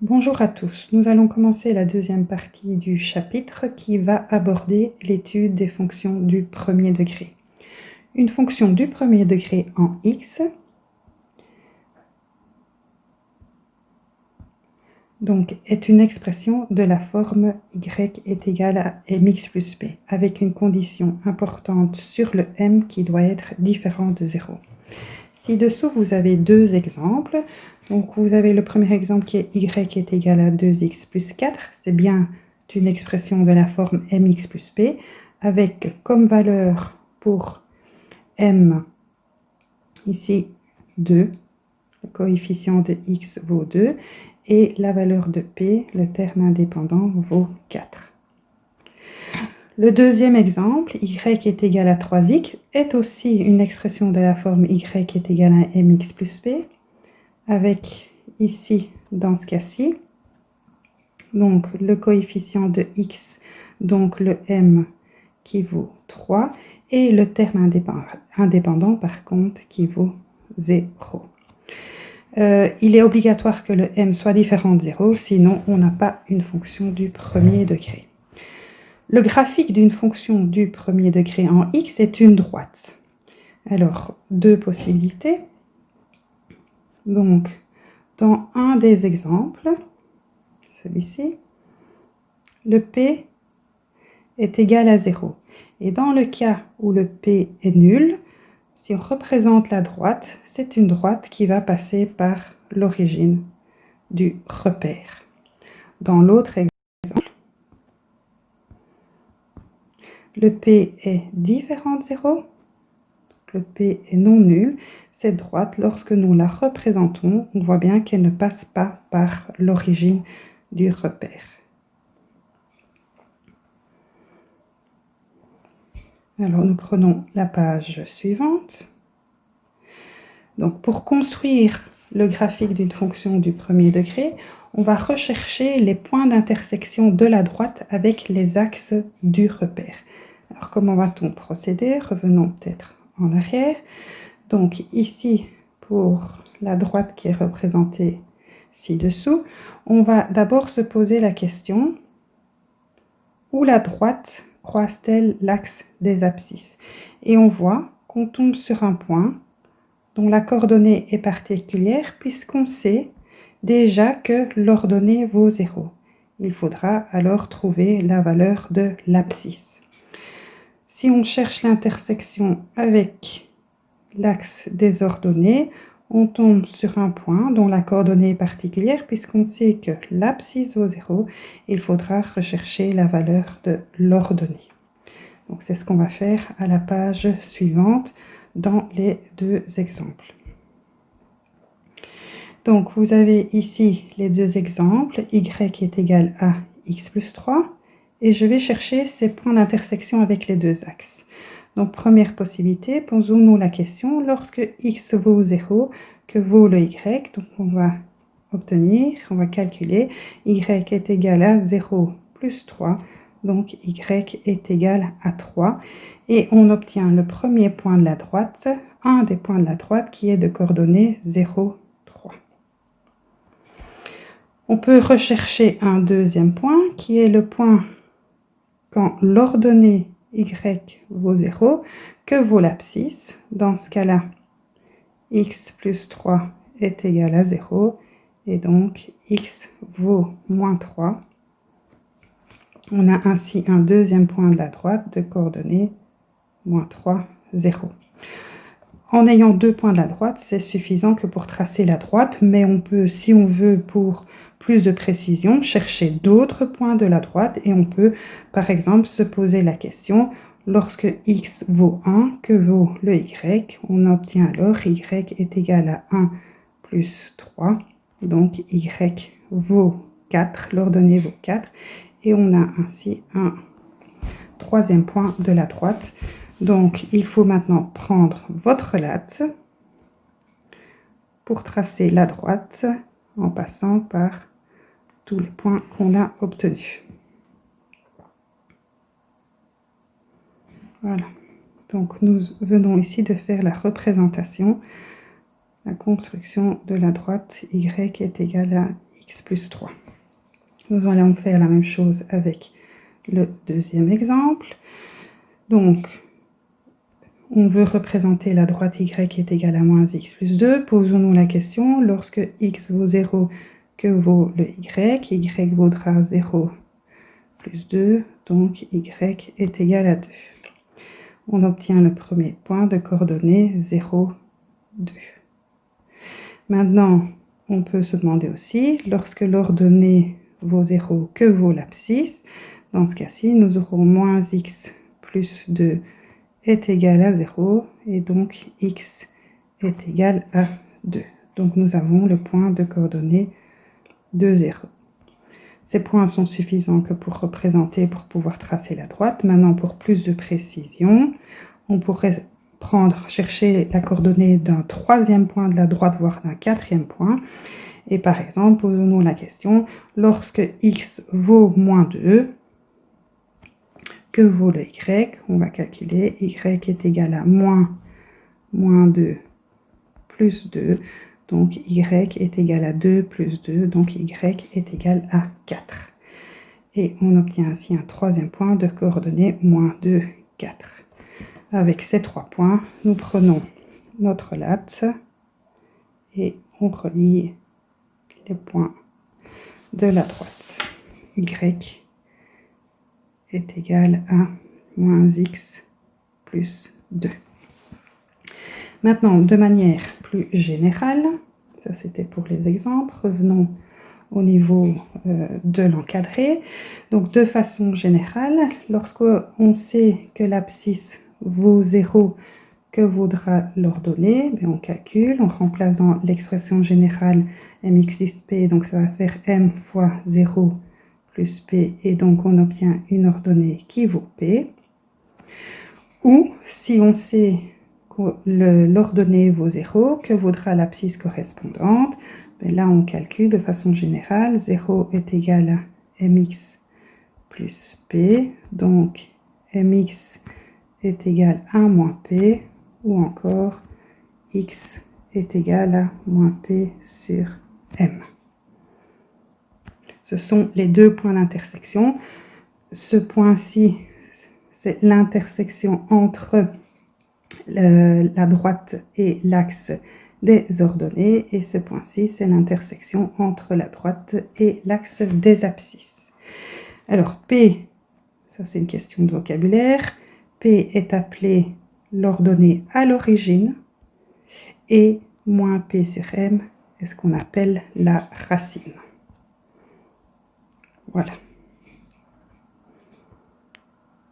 Bonjour à tous, nous allons commencer la deuxième partie du chapitre qui va aborder l'étude des fonctions du premier degré. Une fonction du premier degré en x donc, est une expression de la forme y est égal à mx plus b, avec une condition importante sur le m qui doit être différent de 0. Ci-dessous, vous avez deux exemples. Donc, vous avez le premier exemple qui est y est égal à 2x plus 4. C'est bien une expression de la forme mx plus b, avec comme valeur pour m, ici 2, le coefficient de x vaut 2, et la valeur de p, le terme indépendant, vaut 4. Le deuxième exemple, y est égal à 3x, est aussi une expression de la forme y est égal à mx plus b, avec ici, dans ce cas-ci, donc le coefficient de x, donc le m qui vaut 3, et le terme indépendant par contre qui vaut 0. Il est obligatoire que le m soit différent de 0, sinon on n'a pas une fonction du premier degré. Le graphique d'une fonction du premier degré en x est une droite. Alors, deux possibilités. Donc, dans un des exemples, celui-ci, le p est égal à 0. Et dans le cas où le p est nul, si on représente la droite, c'est une droite qui va passer par l'origine du repère. Dans l'autre exemple, le p est différent de 0, le p est non nul. Cette droite, lorsque nous la représentons, on voit bien qu'elle ne passe pas par l'origine du repère. Alors, nous prenons la page suivante. Donc, pour construire le graphique d'une fonction du premier degré, on va rechercher les points d'intersection de la droite avec les axes du repère. Alors, comment va-t-on procéder? Revenons peut-être en arrière. Donc, ici, pour la droite qui est représentée ci-dessous, on va d'abord se poser la question: où la droite croise-t-elle l'axe des abscisses? Et on voit qu'on tombe sur un point dont la coordonnée est particulière puisqu'on sait déjà que l'ordonnée vaut 0. Il faudra alors trouver la valeur de l'abscisse. Si on cherche l'intersection avec l'axe des ordonnées, on tombe sur un point dont la coordonnée est particulière puisqu'on sait que l'abscisse vaut 0. Il faudra rechercher la valeur de l'ordonnée. Donc c'est ce qu'on va faire à la page suivante dans les deux exemples. Donc vous avez ici les deux exemples, y est égal à x plus 3, et je vais chercher ces points d'intersection avec les deux axes. Donc première possibilité, posons-nous la question, lorsque x vaut 0, que vaut le y? Donc on va obtenir, on va calculer, y est égal à 0 plus 3, donc y est égal à 3. Et on obtient le premier point de la droite, un des points de la droite qui est de coordonnées 0, 3. On peut rechercher un deuxième point qui est le point quand l'ordonnée y vaut 0, que vaut l'abscisse? Dans ce cas-là, x plus 3 est égal à 0 et donc x vaut moins 3. On a ainsi un deuxième point de la droite de coordonnées moins 3, 0. En ayant deux points de la droite, c'est suffisant que pour tracer la droite, mais on peut, si on veut, pour plus de précision, chercher d'autres points de la droite et on peut, par exemple, se poser la question, lorsque x vaut 1, que vaut le y? On obtient alors y est égal à 1 plus 3, donc y vaut 4, l'ordonnée vaut 4, et on a ainsi un troisième point de la droite. Donc, il faut maintenant prendre votre latte pour tracer la droite en passant par tous les points qu'on a obtenus. Voilà. Donc, nous venons ici de faire la représentation, la construction de la droite y est égale à x plus 3. Nous allons faire la même chose avec le deuxième exemple. Donc, on veut représenter la droite y est égale à moins x plus 2. Posons-nous la question, lorsque x vaut 0, que vaut le y? Y vaudra 0 plus 2, donc y est égal à 2. On obtient le premier point de coordonnées 0, 2. Maintenant, on peut se demander aussi, lorsque l'ordonnée vaut 0, que vaut l'abscisse? Dans ce cas-ci, nous aurons moins x plus 2 est égal à 0, et donc x est égal à 2. Donc nous avons le point de coordonnées de 0. Ces points sont suffisants que pour pouvoir tracer la droite. Maintenant, pour plus de précision, on pourrait chercher la coordonnée d'un troisième point de la droite, voire d'un quatrième point. Et par exemple, posons-nous la question, lorsque x vaut moins 2, que vaut le y? On va calculer, y est égal à moins 2 plus 2. Donc, y est égal à 2 plus 2, donc y est égal à 4. Et on obtient ainsi un troisième point de coordonnées moins 2, 4. Avec ces trois points, nous prenons notre latte et on relie les points de la droite. Y est égal à moins x plus 2. Maintenant, de manière plus générale, ça c'était pour les exemples, revenons au niveau de l'encadré. Donc de façon générale, lorsqu'on sait que l'abscisse vaut 0, que vaudra l'ordonnée? On calcule, on remplace dans l'expression générale mx plus p, donc ça va faire m fois 0 plus p, et donc on obtient une ordonnée qui vaut p. Ou si on sait que l'ordonnée vaut 0, que vaudra l'abscisse correspondante? Là, on calcule de façon générale, 0 est égal à mx plus p, donc mx est égal à 1 moins p, ou encore x est égal à moins p sur m. Ce sont les deux points d'intersection. Ce point-ci, c'est l'intersection entre la droite et l'axe des ordonnées, et ce point-ci, c'est l'intersection entre la droite et l'axe des abscisses. Alors, P, ça c'est une question de vocabulaire, P est appelé l'ordonnée à l'origine, et moins P sur M est ce qu'on appelle la racine. Voilà.